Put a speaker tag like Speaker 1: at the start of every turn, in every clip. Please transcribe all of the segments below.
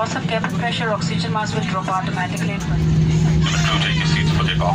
Speaker 1: loss of cabin pressure, oxygen mask will drop automatically.
Speaker 2: Crew, take your seats for takeoff.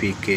Speaker 3: PK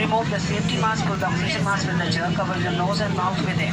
Speaker 1: Remove the safety mask, put the oxygen mask with the gel, cover your nose and mouth with it.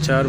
Speaker 3: 4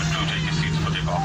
Speaker 2: Crew, take your seats for takeoff.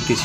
Speaker 3: ATC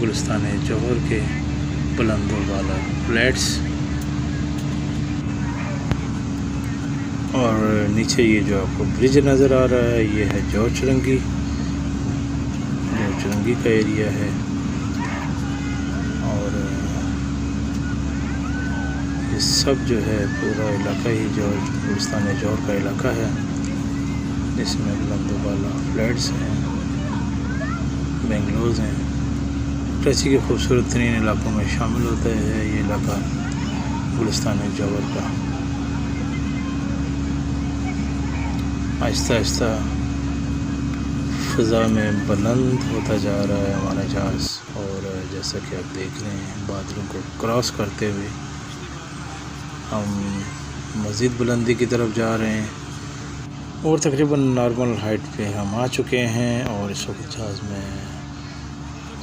Speaker 3: گلستان جوہر کے بلند و بالا flats, اور نیچے یہ جو آپ کو برج نظر آ رہا ہے یہ ہے جوہر چرنگی کا ایریا ہے، اور یہ سب جو ہے پورا علاقہ ہی گلستان جوہر کا علاقہ ہے، جس میں بلند و بالا فلیٹس ہیں، بنگلوز ہیں۔ کراچی کے خوبصورت ترین علاقوں میں شامل ہوتا ہے یہ علاقہ گلستان جوہر کا۔ آہستہ آہستہ فضا میں بلند ہوتا جا رہا ہے ہمارا جہاز، اور جیسا کہ آپ دیکھ رہے ہیں بادلوں کو کراس کرتے ہوئے ہم مزید بلندی کی طرف جا رہے ہیں، اور تقریباً نارمل ہائٹ پہ ہم آ چکے ہیں، اور اس وقت جہاز میں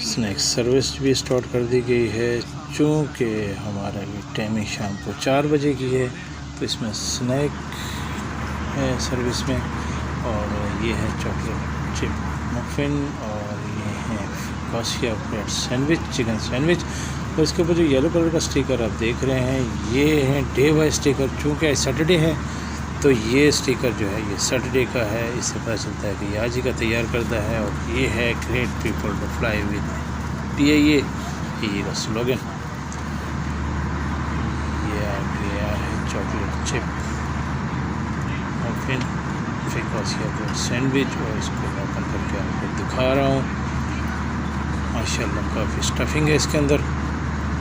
Speaker 3: سنیک سروس بھی اسٹارٹ کر دی گئی ہے۔ چونکہ ہمارا یہ ٹائمنگ شام کو 4 بجے کی ہے تو اس میں سنیک ہے سروس میں، اور یہ ہے چاکلیٹ چپ مفن، اور یہ ہے فکاسیا بریڈ سینڈوچ، چکن سینڈوچ، اور اس کے اوپر جو یلو کلر کا سٹیکر آپ دیکھ رہے ہیں یہ ہے ڈے وائی سٹیکر۔ چونکہ آج سیٹرڈے ہے تو یہ سٹیکر جو ہے یہ سیٹرڈے کا ہے، اس سے پتہ چلتا ہے کہ یہ آج ہی کا تیار کردہ ہے، اور یہ ہے great people to fly with PIA، یہ کا سلوگن۔ یہ آ گیا ہے چاکلیٹ چپ مفن، فکاسیا بریڈ سینڈوچ، اور اس کو میں اوپن کر کے آپ کو دکھا رہا ہوں۔ ماشاءاللہ کافی اسٹفنگ ہے اس کے اندر،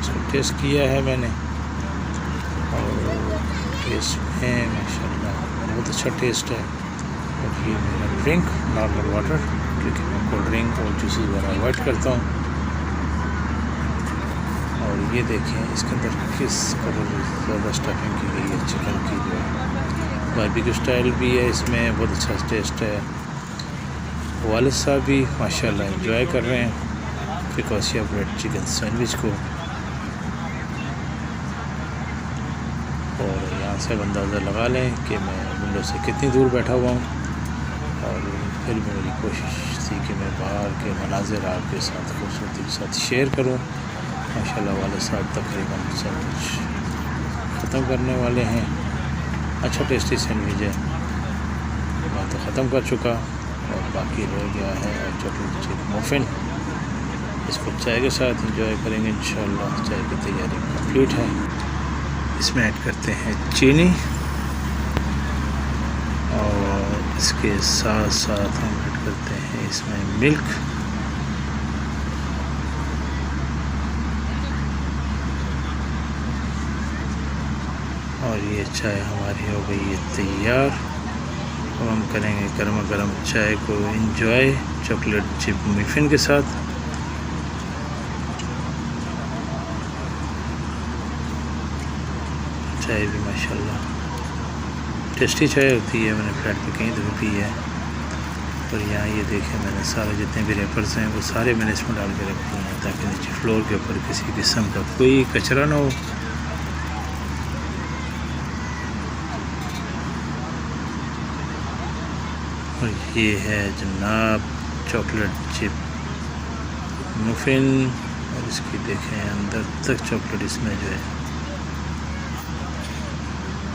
Speaker 3: اس کو ٹیسٹ کیا ہے میں نے، اور ٹیسٹ میں ماشاءاللہ بہت اچھا ٹیسٹ ہے۔ اور یہ میرا ڈرنک نارمل واٹر، کیونکہ میں کولڈ ڈرنک اور جوسز وغیرہ اوائڈ کرتا ہوں۔ اور یہ دیکھیں اس کے اندر کس قدر زیادہ اسٹفنگ کی گئی ہے چکن کی، جو باربیکیو اسٹائل بھی ہے، اس میں بہت اچھا ٹیسٹ ہے۔ والد صاحب بھی ماشاءاللہ انجوائے کر رہے ہیں فکاسیا بریڈ چکن سینڈوچ کو، اور یہاں سے اب اندازہ لگا لیں کہ میں ونڈو سے کتنی دور بیٹھا ہوا ہوں، اور پھر بھی میری کوشش تھی کہ میں باہر کے مناظر آپ کے ساتھ خوبصورتی کے ساتھ شیئر کروں۔ ماشاءاللہ والد صاحب تقریباً سب کچھ ختم کرنے والے ہیں۔ اچھا ٹیسٹی سینڈوچ ہے، میں تو ختم کر چکا، اور باقی رہ گیا ہے چاکلیٹ چپ مفن۔ اس کو چائے کے ساتھ انجوائے کریں گے انشاءاللہ۔ چائے کی تیاری کمپلیٹ ہے، اس میں ایڈ کرتے ہیں چینی، اور اس کے ساتھ ساتھ ہم ایڈ کرتے ہیں اس میں ملک، اور یہ چائے ہماری ہو گئی ہے تیار۔ اب ہم کریں گے گرما گرم چائے کو انجوائے چاکلیٹ چپ مفن کے ساتھ۔ چائے بھی ماشاءاللہ ٹیسٹی چائے ہوتی ہے، میں نے فلیٹ پہ کہیں دفعہ پی ہے۔ اور یہاں یہ دیکھیں میں نے سارے جتنے بھی ریپرز ہیں وہ سارے میں نے اس میں ڈال کے رکھ دیے ہیں، تاکہ نیچے فلور کے اوپر کسی قسم کا کوئی کچرا نہ ہو۔ اور یہ ہے جناب چاکلیٹ چپ مفن، اور اس کی دیکھیں اندر تک چاکلیٹ اس میں جو ہے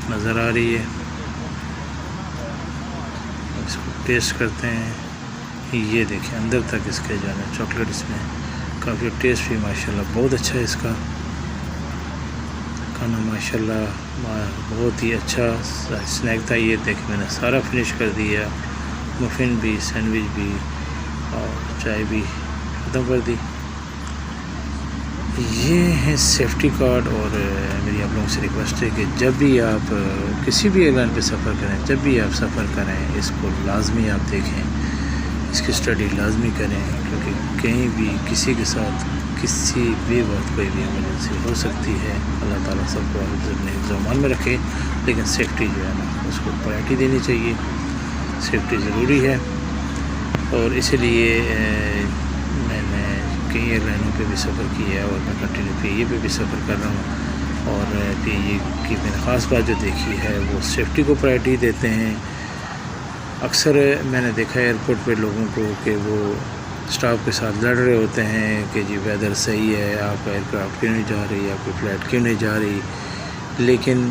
Speaker 3: نظر آ رہی ہے۔ اس کو ٹیسٹ کرتے ہیں، یہ دیکھیں اندر تک اس کے جانا چاکلیٹ، اس میں کافی ٹیسٹ بھی ماشاءاللہ بہت اچھا ہے اس کا کھانا، ماشاءاللہ بہت ہی اچھا سنیک تھا۔ یہ دیکھیں میں نے سارا فنش کر دیا، مفن بھی، سینڈوچ بھی، اور چائے بھی ختم کر دی۔ یہ ہے سیفٹی کارڈ، اور میری آپ لوگوں سے ریکویسٹ ہے کہ جب بھی آپ کسی بھی ایئر لائن پہ سفر کریں، جب بھی آپ سفر کریں اس کو لازمی آپ دیکھیں، اس کی اسٹڈی لازمی کریں، کیونکہ کہیں بھی کسی کے ساتھ کسی بھی وقت کوئی بھی ایمرجنسی ہو سکتی ہے۔ اللہ تعالیٰ سب کو اپنے حفظ و امان میں رکھے، لیکن سیفٹی جو ہے نا اس کو پرائرٹی دینی چاہیے، سیفٹی ضروری ہے۔ اور اسی لیے میں نے کئی ایئر لائنوں پہ بھی سفر کیا ہے، اور میں کنٹینیو PIA پہ بھی سفر کر رہا ہوں، اور PIA کی میں نے خاص بات جو دیکھی ہے وہ سیفٹی کو پرائرٹی دیتے ہیں۔ اکثر میں نے دیکھا ہے ایئرپورٹ پہ لوگوں کو کہ وہ اسٹاف کے ساتھ لڑ رہے ہوتے ہیں کہ جی ویدر صحیح ہے، آپ ایئر کرافٹ کیوں نہیں جا رہی، آپ کی فلائٹ کیوں نہیں جا رہی. لیکن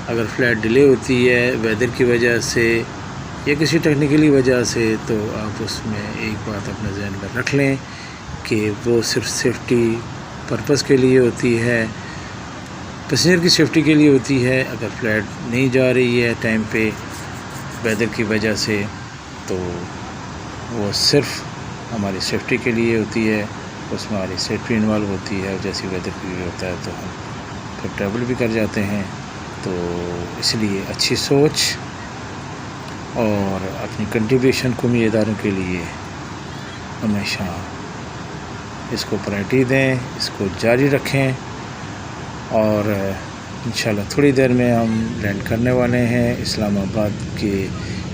Speaker 3: اگر فلائٹ ڈیلے ہوتی ہے ویدر کی وجہ سے یا کسی ٹیکنیکلی وجہ سے، تو آپ اس میں ایک بات اپنے ذہن میں رکھ لیں کہ وہ صرف سیفٹی پرپس کے لیے ہوتی ہے، پیسنجر کی سیفٹی کے لیے ہوتی ہے. اگر فلائٹ نہیں جا رہی ہے ٹائم پہ ویدر کی وجہ سے، تو وہ صرف ہماری سیفٹی کے لیے ہوتی ہے، اس میں ہماری سیفٹی انوالو ہوتی ہے. جیسی ویدر کے لیے ہوتا ہے تو ہم پھر ٹریول بھی کر جاتے ہیں. تو اس لیے اچھی سوچ اور اپنی کنٹریبیوشن قومی اداروں کے لیے ہمیشہ اس کو پرائرٹی دیں، اس کو جاری رکھیں. اور انشاءاللہ تھوڑی دیر میں ہم لینڈ کرنے والے ہیں اسلام آباد کے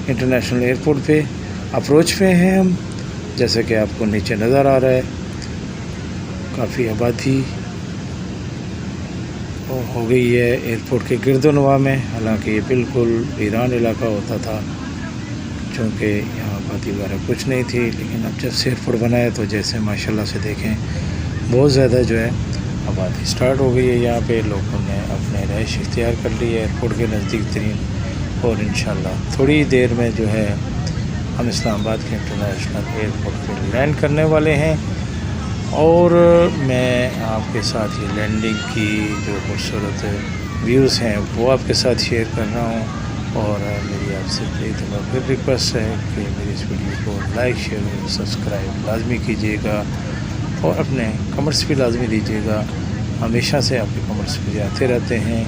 Speaker 3: انٹرنیشنل ایئرپورٹ پہ. اپروچ پہ ہیں ہم، جیسا کہ آپ کو نیچے نظر آ رہا ہے کافی آبادی ہو گئی ہے ایئرپورٹ کے گرد و نواح میں. حالانکہ یہ بالکل ویران علاقہ ہوتا تھا، چونکہ یہاں آبادی وغیرہ کچھ نہیں تھی. لیکن اب جب سے ایئرپورٹ بنا ہے تو جیسے ماشاءاللہ سے دیکھیں بہت زیادہ جو ہے آبادی سٹارٹ ہو گئی ہے. یہاں پہ لوگوں نے اپنے رہائش اختیار کر لی ہے ایئرپورٹ کے نزدیک ترین. اور انشاءاللہ تھوڑی دیر میں جو ہے ہم اسلام آباد کے انٹرنیشنل ایئرپورٹ پہ لینڈ کرنے والے ہیں. اور میں آپ کے ساتھ یہ لینڈنگ کی جو خوبصورت ویوز ہیں وہ آپ کے ساتھ شیئر کر رہا ہوں. اور میری آپ سے ایک دفعہ پھر ریکویسٹ ہے کہ میری اس ویڈیو کو لائک شیئر اور سبسکرائب لازمی کیجیے گا، اور اپنے کمنٹس بھی لازمی دیجیے گا. ہمیشہ سے آپ کے کمنٹس مجھے آتے رہتے ہیں،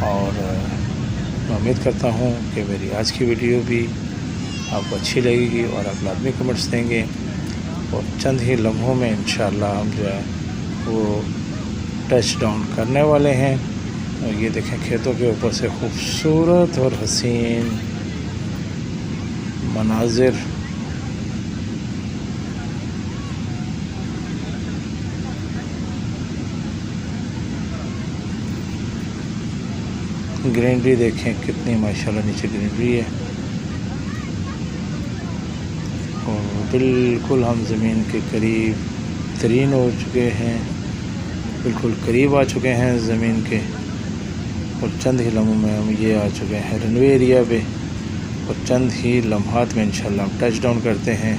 Speaker 3: اور میں امید کرتا ہوں کہ میری آج کی ویڈیو بھی آپ کو اچھی لگے گی اور آپ لازمی کمنٹس دیں گے. اور چند ہی لمحوں میں انشاءاللہ ہم جو ہے وہ ٹچ ڈاؤن کرنے والے ہیں. اور یہ دیکھیں کھیتوں کے اوپر سے خوبصورت اور حسین مناظر. گرینری دیکھیں کتنی ماشاءاللہ نیچے گرینری ہے. اور بالکل ہم زمین کے قریب ترین ہو چکے ہیں، بالکل قریب آ چکے ہیں زمین کے. اور چند ہی لمحوں میں ہم یہ آ چکے ہیں رن وے ایریا پہ، اور چند ہی لمحات میں انشاءاللہ ہم ٹچ ڈاؤن کرتے ہیں.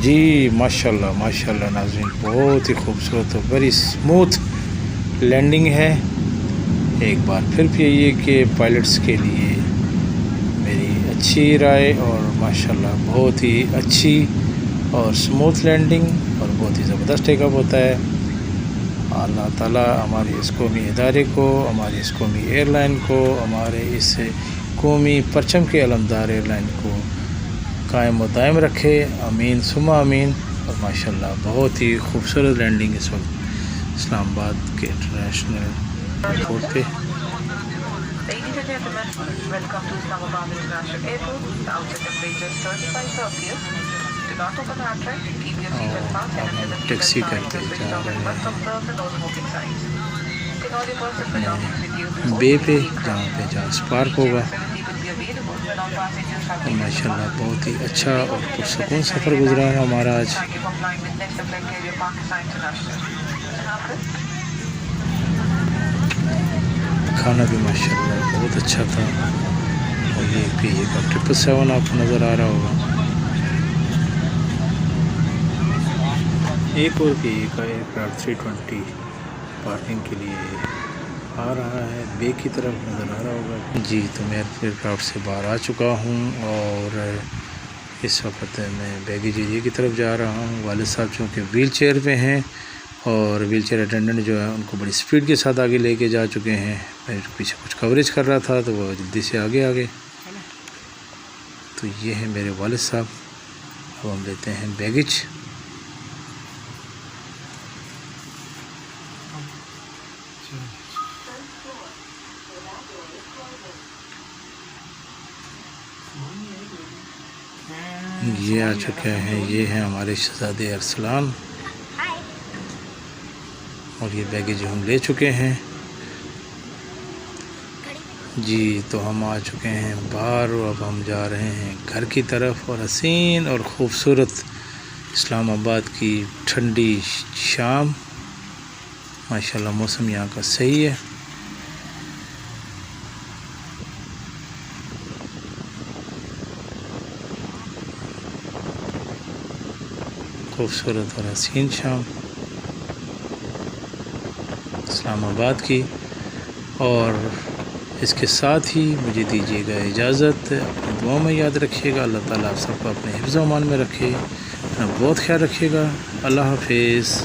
Speaker 3: جی ماشاءاللہ ماشاءاللہ ناظرین، بہت ہی خوبصورت اور ویری اسموتھ لینڈنگ ہے. ایک بار پھر بھی یہ کہ پائلٹس کے لیے میری اچھی رائے، اور ماشاءاللہ بہت ہی اچھی اور اسموتھ لینڈنگ اور بہت ہی زبردست ٹیک اپ ہوتا ہے. اللہ تعالیٰ ہمارے اس قومی ادارے کو، ہماری اس قومی ایئر لائن کو، ہمارے اس قومی پرچم کے علمدار ایئر لائن کو قائم و دائم رکھے. آمین ثم آمین. اور ماشاءاللہ بہت ہی خوبصورت لینڈنگ اس وقت اسلام آباد کے انٹرنیشنل ایئرپورٹ پہ.
Speaker 1: Ladies and gentlemen, welcome to Islamabad International Airport. The outside temperature is 35 Celsius. Do not open the hatchback. Keep your seatbelt fastened until the
Speaker 3: taxi
Speaker 1: seatbelt sign
Speaker 3: کرتے
Speaker 1: is switched
Speaker 3: جا
Speaker 1: off and
Speaker 3: رہے
Speaker 1: must
Speaker 3: ہیں
Speaker 1: observe the no smoking signs. Take all your personal belongings with you before
Speaker 3: بے
Speaker 1: leaving
Speaker 3: پہ،
Speaker 1: the aircraft.
Speaker 3: جہاں پہ جہاز park ہوگا.
Speaker 1: Facility will be available when all passengers have
Speaker 3: اور
Speaker 1: taken
Speaker 3: ماشاءاللہ
Speaker 1: departure.
Speaker 3: بہت ہی اچھا اور پرسکون سفر گزرا ہے ہمارا آج.
Speaker 1: Thank you for flying with Next Flight Carrier Pakistan International.
Speaker 3: کھانا بھی ماشاءاللہ بہت اچھا تھا. اور یہ پی اے کا 777 آپ کو نظر آ رہا ہوگا. ایک اور پی اے کا ایئرکرافٹ 320 پارکنگ کے لیے آ رہا ہے، بے کی طرف نظر آ رہا ہوگا. جی تو میں ایئرکرافٹ سے باہر آ چکا ہوں، اور اس وقت میں بیگیج ایریا کی طرف جا رہا ہوں. والد صاحب چونکہ ویل چیئر پہ ہیں، اور ویل چیئر اٹینڈنٹ جو ہے ان کو بڑی سپیڈ کے ساتھ آگے لے کے جا چکے ہیں. میں پیچھے کچھ کوریج کر رہا تھا تو وہ جلدی سے آگے. تو یہ ہیں میرے والد صاحب. اب ہم لیتے ہیں بیگیج. یہ آ چکے ہیں، یہ ہیں ہمارے شہزادے ارسلان، اور یہ بیگیج ہم لے چکے ہیں. جی تو ہم آ چکے ہیں باہر اور اب ہم جا رہے ہیں گھر کی طرف، اور حسین اور خوبصورت اسلام آباد کی ٹھنڈی شام، ماشاءاللہ موسم یہاں کا صحیح ہے۔ خوبصورت اور حسین شام اسلام آباد کی، اور اس کے ساتھ ہی مجھے دیجیے گا اجازت۔ اپنی دعاؤں میں یاد رکھیے گا، اللہ تعالیٰ آپ سب کو اپنے حفظ و امان میں رکھے، اپنا بہت خیال رکھیے گا۔ اللہ حافظ۔